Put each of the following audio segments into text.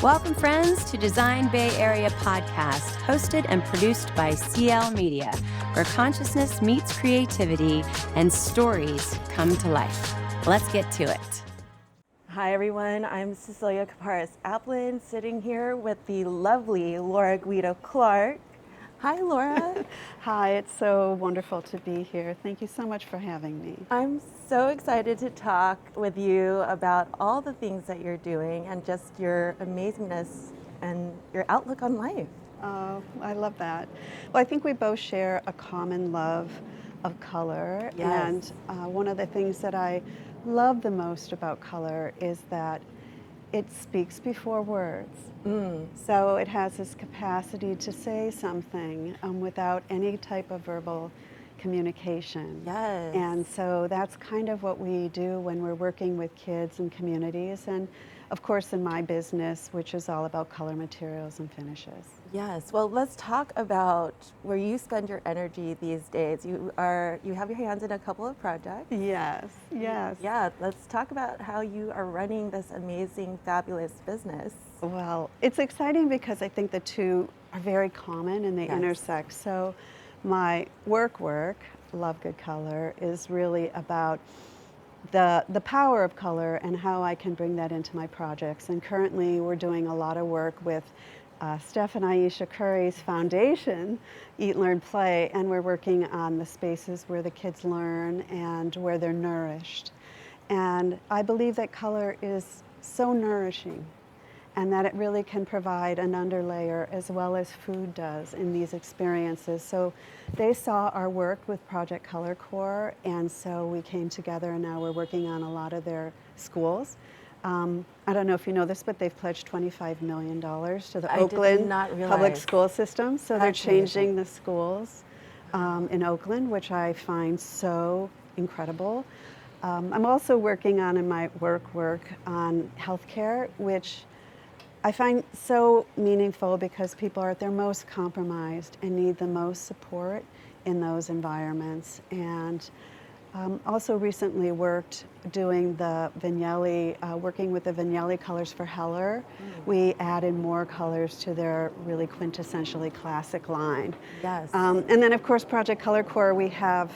Welcome, friends, to Design Bay Area podcast, hosted and produced by Ciel Media, where consciousness meets creativity and stories come to life. Let's get to it. Hi, everyone. I'm Cecelia Caparas Apelin, sitting here with the lovely Laura Guido-Clark. Hi, Laura. Hi, it's so wonderful to be here. Thank you so much for having me. I'm so excited to talk with you about all the things that you're doing and just your amazingness and your outlook on life. Oh, I love that. Well, I think we both share a common love of color. Yes. And one of the things that I love the most about color is that it speaks before words. So it has this capacity to say something without any type of verbal communication. Yes. And so that's kind of what we do when we're working with kids and communities. And of course in my business, which is all about color materials and finishes. Yes. Well, let's talk about where you spend your energy these days. You have your hands in a couple of projects. Yes, yes. Yeah, let's talk about how you are running this amazing, fabulous business. Well, it's exciting because I think the two are very common and they Yes. intersect. So my work, Love Good Color, is really about the power of color and how I can bring that into my projects. And currently we're doing a lot of work with Steph and Aisha Curry's foundation, Eat, Learn, Play, and we're working on the spaces where the kids learn and where they're nourished. And I believe that color is so nourishing and that it really can provide an underlayer as well as food does in these experiences. So they saw our work with Project Color Core, and so we came together and now we're working on a lot of their schools. I don't know if you know this, but they've pledged $25 million to the Oakland public school system. So they're changing the schools in Oakland, which I find so incredible. I'm also working on in my work on healthcare, which I find so meaningful because people are at their most compromised and need the most support in those environments. And also recently worked doing the Vignelli, working with the Vignelli colors for Heller. We added more colors to their really quintessentially classic line. Yes. And then of course Project Color Core, we have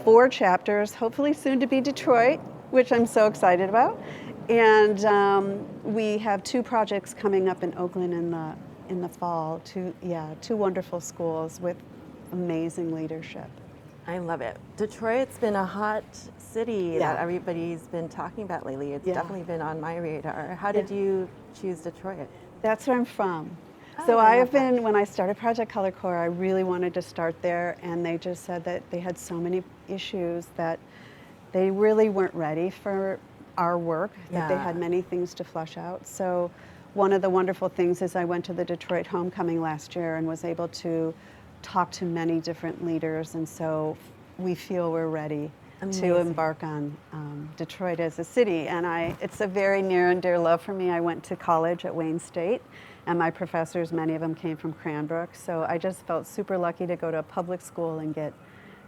4 chapters, hopefully soon to be Detroit, which I'm so excited about. And we have 2 projects coming up in Oakland in the fall, 2 wonderful schools with amazing leadership. I love it. Detroit's been a hot city that everybody's been talking about lately. It's definitely been on my radar. How did you choose Detroit? That's where I'm from. Oh, So I have been, when I started Project Color Core, I really wanted to start there, and they just said that they had so many issues that they really weren't ready for our work, that they had many things to flush out. So one of the wonderful things is I went to the Detroit Homecoming last year and was able to talk to many different leaders, and so we feel we're ready to embark on Detroit as a city. And it's a very near and dear love for me. I went to college at Wayne State, and my professors, many of them came from Cranbrook, so I just felt super lucky to go to a public school and get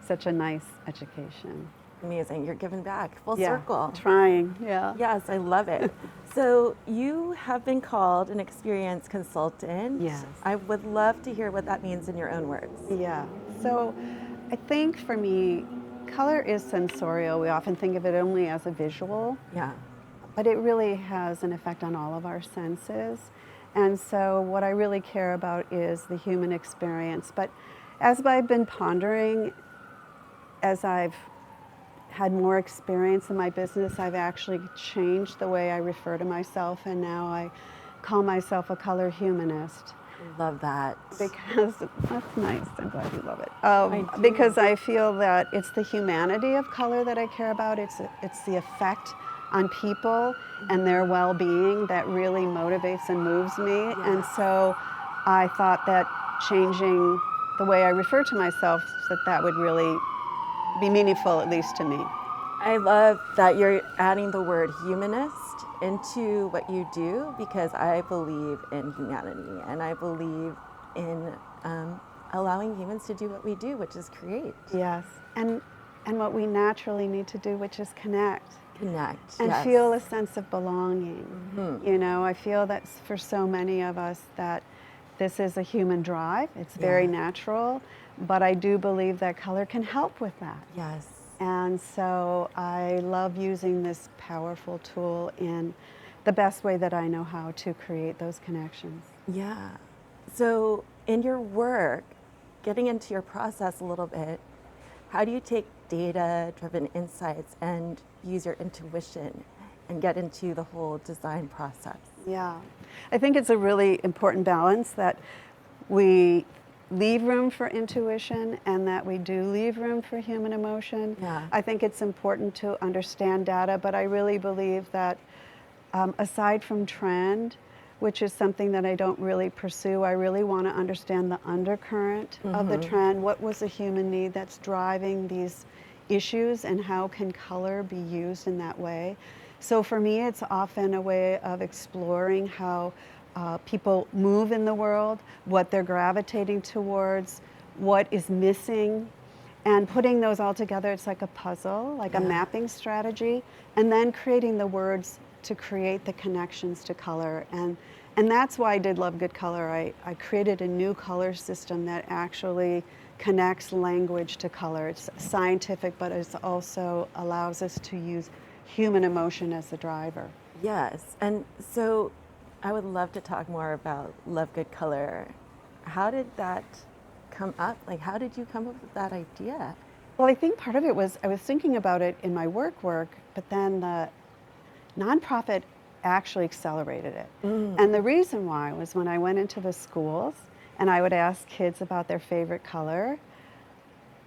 such a nice education. Amazing. You're giving back. Full circle. Trying, yeah. Yes, I love it. So you have been called an experience consultant. Yes. I would love to hear what that means in your own words. Yeah. So I think for me, color is sensorial. We often think of it only as a visual. Yeah. But it really has an effect on all of our senses. And so what I really care about is the human experience. But as I've been pondering, as I've had more experience in my business, I've actually changed the way I refer to myself, and now I call myself a color humanist. Love that. Because, that's nice, I'm glad you love it. Because I feel that it's the humanity of color that I care about. It's the effect on people and their well-being that really motivates and moves me. And so I thought that changing the way I refer to myself, that would really be meaningful, at least to me. I love that you're adding the word humanist into what you do, because I believe in humanity and I believe in allowing humans to do what we do, which is create. Yes, and what we naturally need to do, which is connect. Connect. And yes. feel a sense of belonging. Mm-hmm. You know, I feel that for so many of us that this is a human drive. It's very natural, but I do believe that color can help with that. Yes. And so I love using this powerful tool in the best way that I know how to create those connections. Yeah. So in your work, getting into your process a little bit, how do you take data-driven insights and use your intuition and get into the whole design process? Yeah, I think it's a really important balance that we leave room for intuition and that we do leave room for human emotion. Yeah. I think it's important to understand data, but I really believe that aside from trend, which is something that I don't really pursue, I really want to understand the undercurrent of the trend. What was the human need that's driving these issues, and how can color be used in that way? So for me, it's often a way of exploring how people move in the world, what they're gravitating towards, what is missing, and putting those all together. It's like a puzzle, like a mapping strategy, and then creating the words to create the connections to color. And that's why I did Love Good Color. I created a new color system that actually connects language to color. It's scientific, but it also allows us to use human emotion as the driver. Yes. And so I would love to talk more about Love Good Color. How did that come up? Like, how did you come up with that idea? Well, I think part of it was I was thinking about it in my work, but then the nonprofit actually accelerated it. And the reason why was when I went into the schools and I would ask kids about their favorite color.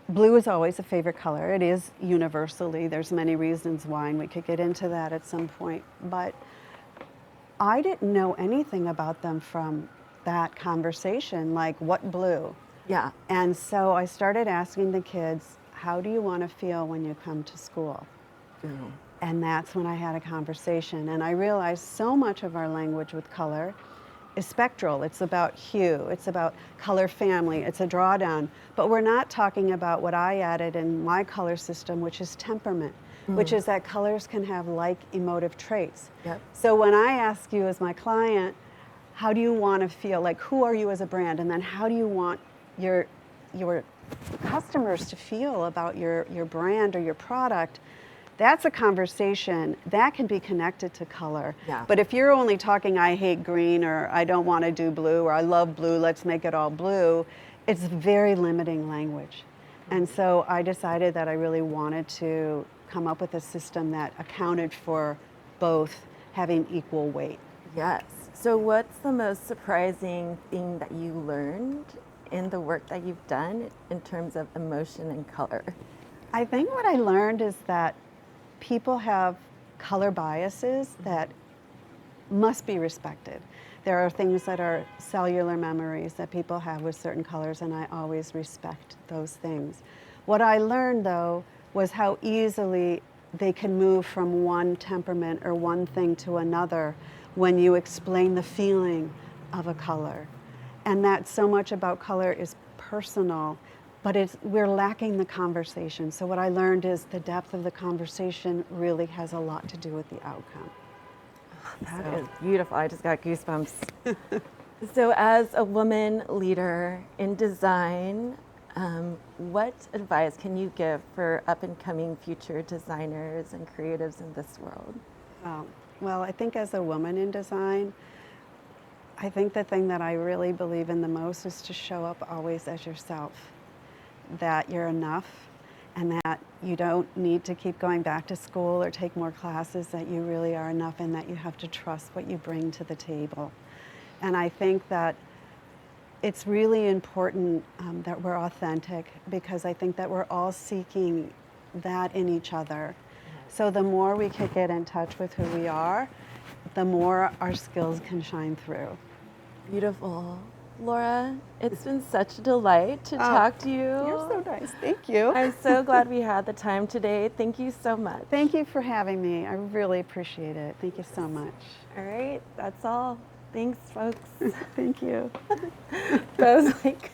Blue is always a favorite color. It is universally. There's many reasons why, and we could get into that at some point. But I didn't know anything about them from that conversation, like what blue? Yeah. And so I started asking the kids, how do you want to feel when you come to school? And that's when I had a conversation. And I realized so much of our language with color is spectral. It's about hue, it's about color family, it's a drawdown. But we're not talking about what I added in my color system, which is temperament, which is that colors can have like emotive traits. Yep. So when I ask you as my client, how do you want to feel? Like, who are you as a brand? And then how do you want your customers to feel about your brand or your product? That's a conversation that can be connected to color. Yeah. But if you're only talking, I hate green, or I don't want to do blue, or I love blue, let's make it all blue, it's very limiting language. And so I decided that I really wanted to come up with a system that accounted for both having equal weight. Yes. So what's the most surprising thing that you learned in the work that you've done in terms of emotion and color? I think what I learned is that people have color biases that must be respected. There are things that are cellular memories that people have with certain colors, and I always respect those things. What I learned, though, was how easily they can move from one temperament or one thing to another when you explain the feeling of a color. And that so much about color is personal, but we're lacking the conversation. So what I learned is the depth of the conversation really has a lot to do with the outcome. That is beautiful. I just got goosebumps. So as a woman leader in design, what advice can you give for up-and-coming future designers and creatives in this world? Well, I think as a woman in design, I think the thing that I really believe in the most is to show up always as yourself, that you're enough, and that you don't need to keep going back to school or take more classes, that you really are enough, and that you have to trust what you bring to the table. And I think that it's really important that we're authentic, because I think that we're all seeking that in each other. So the more we can get in touch with who we are, the more our skills can shine through. Beautiful. Laura, it's been such a delight to talk to you. You're so nice. Thank you. I'm so glad we had the time today. Thank you so much. Thank you for having me. I really appreciate it. Thank you so much. All right, that's all. Thanks, folks. Thank you. That was like